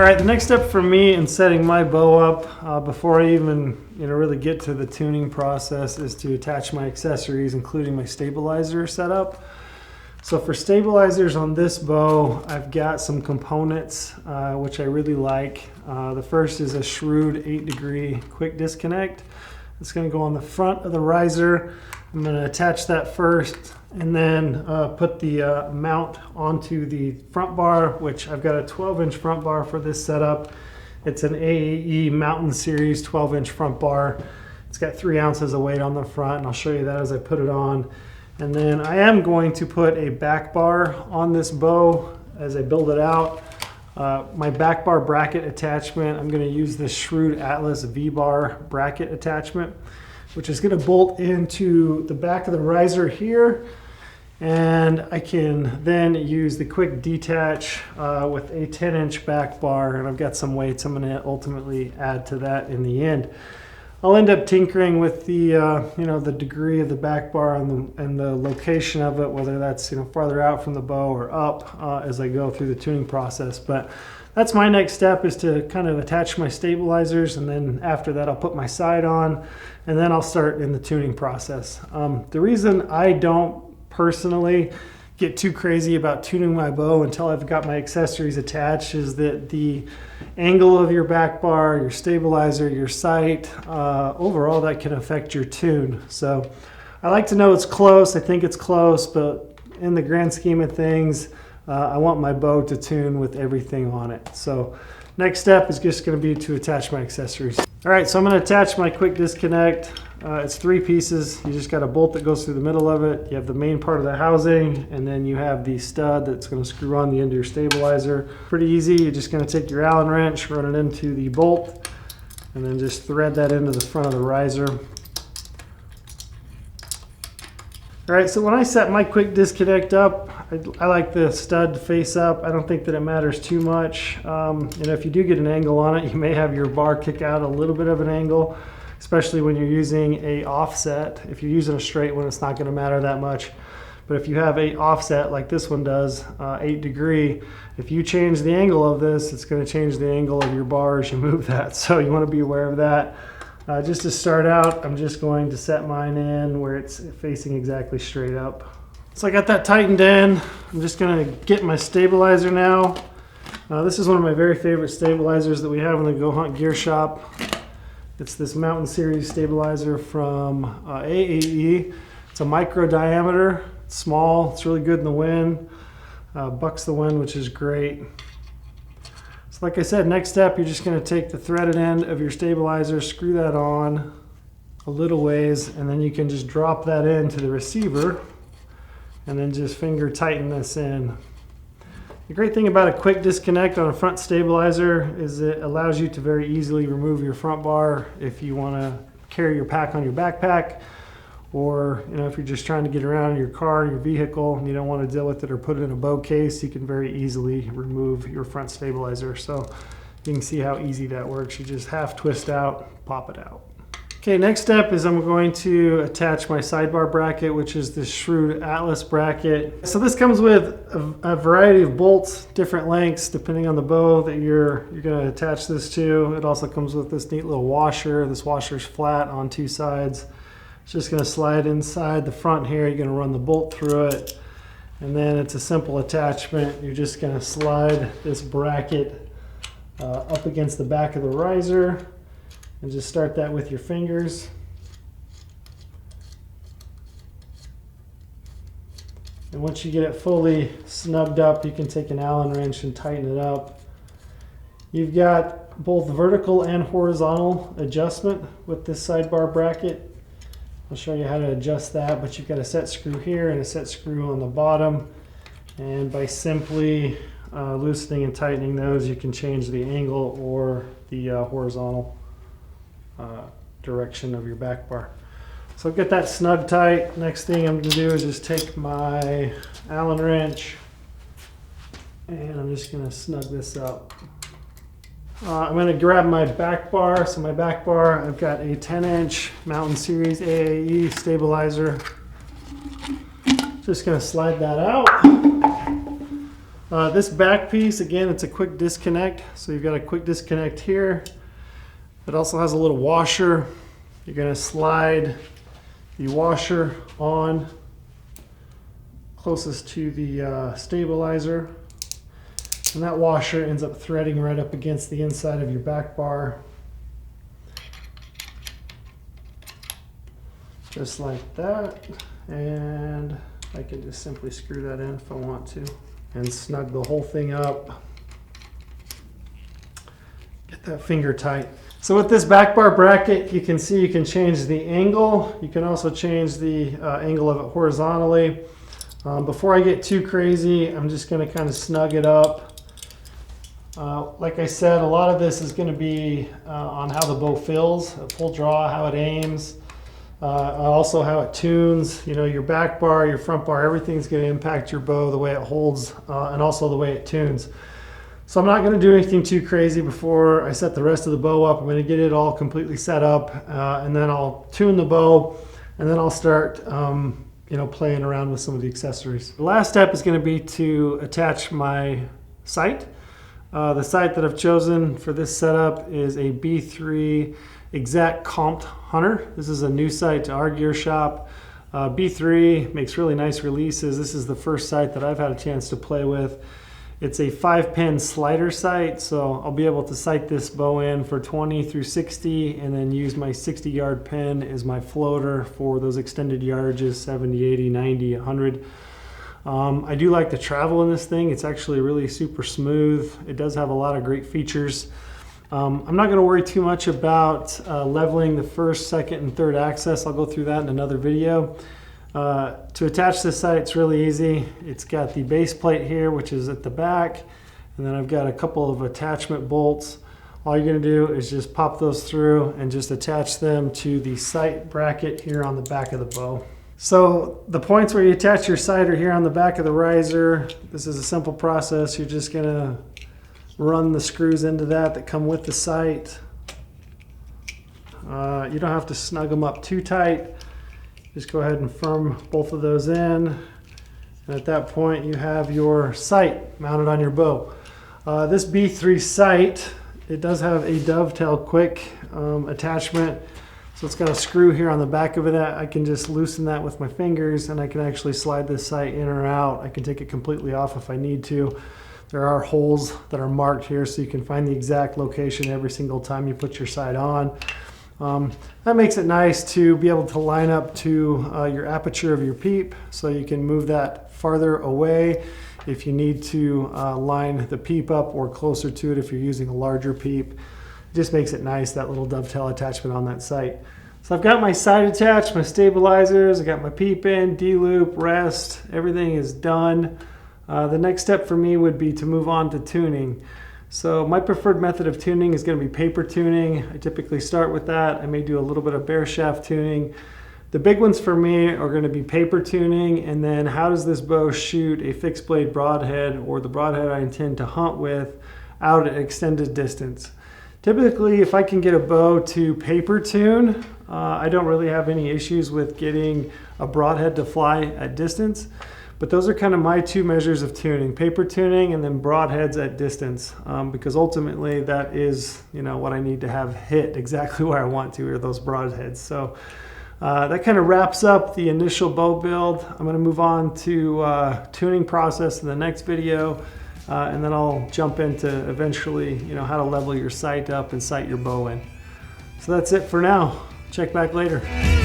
right, the next step for me in setting my bow up, before I even really get to the tuning process, is to attach my accessories, including my stabilizer setup. So for stabilizers on this bow, I've got some components which I really like. The first is a Shrewd 8-degree quick disconnect. It's going to go on the front of the riser. I'm going to attach that first, and then put the mount onto the front bar, which I've got a 12-inch front bar for this setup. It's an AAE Mountain Series 12-inch front bar. It's got 3 ounces of weight on the front, and I'll show you that as I put it on. And then I am going to put a back bar on this bow as I build it out. My back bar bracket attachment, I'm going to use this Shrewd Atlas V-bar bracket attachment, which is going to bolt into the back of the riser here. And I can then use the quick detach with a 10-inch back bar, and I've got some weights I'm going to ultimately add to that in the end. I'll end up tinkering with the the degree of the back bar and the location of it, whether that's farther out from the bow or up as I go through the tuning process. But that's my next step, is to kind of attach my stabilizers, and then after that I'll put my side on, and then I'll start in the tuning process. The reason I don't personally get too crazy about tuning my bow until I've got my accessories attached is that the angle of your back bar, your stabilizer, your sight, overall that can affect your tune. So I like to know it's close. I think it's close, but in the grand scheme of things, I want my bow to tune with everything on it. So next step is just going to be to attach my accessories. All right, so I'm going to attach my quick disconnect. It's 3 pieces. You just got a bolt that goes through the middle of it. You have the main part of the housing, and then you have the stud that's going to screw on the end of your stabilizer. Pretty easy. You're just going to take your Allen wrench, run it into the bolt, and then just thread that into the front of the riser. All right, so when I set my quick disconnect up, I like the stud to face up. I don't think that it matters too much. If you do get an angle on it, you may have your bar kick out a little bit of an angle, especially when you're using a offset. If you're using a straight one, it's not going to matter that much. But if you have a offset like this one does, 8-degree, if you change the angle of this, it's going to change the angle of your bar as you move that. So you want to be aware of that. Just to start out, I'm just going to set mine in where it's facing exactly straight up. So I got that tightened in. I'm just going to get my stabilizer now. This is one of my very favorite stabilizers that we have in the GOHUNT gear shop. It's this Mountain Series stabilizer from AAE. It's a micro diameter, it's small, it's really good in the wind, bucks the wind, which is great. So like I said, next step, you're just going to take the threaded end of your stabilizer, screw that on a little ways, and then you can just drop that into the receiver and then just finger tighten this in. The great thing about a quick disconnect on a front stabilizer is it allows you to very easily remove your front bar if you want to carry your pack on your backpack, or if you're just trying to get around in your car, your vehicle, and you don't want to deal with it or put it in a bow case, you can very easily remove your front stabilizer. So you can see how easy that works. You just half twist out, pop it out. Okay, next step is I'm going to attach my sidebar bracket, which is the Shrewd Atlas bracket. So this comes with a variety of bolts, different lengths, depending on the bow that you're going to attach this to. It also comes with this neat little washer. This washer's flat on 2 sides. It's just going to slide inside the front here. You're going to run the bolt through it, and then it's a simple attachment. You're just going to slide this bracket up against the back of the riser, and just start that with your fingers. And once you get it fully snugged up, you can take an Allen wrench and tighten it up. You've got both vertical and horizontal adjustment with this sidebar bracket. I'll show you how to adjust that, but you've got a set screw here and a set screw on the bottom. And by simply loosening and tightening those, you can change the angle or the horizontal direction of your back bar. So get that snug tight. Next thing I'm going to do is just take my Allen wrench and I'm just going to snug this up. I'm going to grab my back bar. So my back bar, I've got a 10-inch Mountain Series AAE stabilizer. Just going to slide that out. This back piece, again, it's a quick disconnect. So you've got a quick disconnect here. It also has a little washer. You're going to slide the washer on closest to the stabilizer. And that washer ends up threading right up against the inside of your back bar. Just like that. And I can just simply screw that in if I want to and snug the whole thing up. Get that finger tight. So with this back bar bracket, you can see you can change the angle. You can also change the angle of it horizontally. Before I get too crazy, I'm just going to kind of snug it up. Like I said, a lot of this is going to be on how the bow feels, a full draw, how it aims, also how it tunes. You know, your back bar, your front bar, everything's going to impact your bow, the way it holds, and also the way it tunes. So I'm not going to do anything too crazy before I set the rest of the bow up. I'm going to get it all completely set up, and then I'll tune the bow, and then I'll start playing around with some of the accessories. The last step is going to be to attach my sight. The sight that I've chosen for this setup is a B3 Exact Comped Hunter. This is a new sight to our gear shop. B3 makes really nice releases. This is the first sight that I've had a chance to play with. It's a 5-pin slider sight, so I'll be able to sight this bow in for 20 through 60 and then use my 60-yard pin as my floater for those extended yardages, 70, 80, 90, 100. I do like the travel in this thing. It's actually really super smooth. It does have a lot of great features. I'm not going to worry too much about leveling the first, second, and third axis. I'll go through that in another video. To attach this sight, it's really easy. It's got the base plate here, which is at the back, and then I've got a couple of attachment bolts. All you're going to do is just pop those through and just attach them to the sight bracket here on the back of the bow. So the points where you attach your sight are here on the back of the riser. This is a simple process. You're just going to run the screws into that come with the sight. You don't have to snug them up too tight. Just go ahead and firm both of those in, and at that point you have your sight mounted on your bow. This B3 sight, it does have a dovetail quick attachment, so it's got a screw here on the back of it. I can just loosen that with my fingers, and I can actually slide this sight in or out. I can take it completely off if I need to. There are holes that are marked here, so you can find the exact location every single time you put your sight on. That makes it nice to be able to line up to your aperture of your peep, so you can move that farther away if you need to line the peep up, or closer to it if you're using a larger peep. It just makes it nice, that little dovetail attachment on that sight. So I've got my sight attached, my stabilizers, I got my peep in, D-loop, rest, everything is done. The next step for me would be to move on to tuning. So my preferred method of tuning is going to be paper tuning. I typically start with that. I may do a little bit of bare shaft tuning. The big ones for me are going to be paper tuning, and then how does this bow shoot a fixed blade broadhead, or the broadhead I intend to hunt with, out at extended distance. Typically, if I can get a bow to paper tune, I don't really have any issues with getting a broadhead to fly at distance. But those are kind of my two measures of tuning: paper tuning and then broadheads at distance, because ultimately that is, what I need to have hit exactly where I want to, are those broadheads. So that kind of wraps up the initial bow build. I'm going to move on to tuning process in the next video, and then I'll jump into eventually, how to level your sight up and sight your bow in. So that's it for now. Check back later.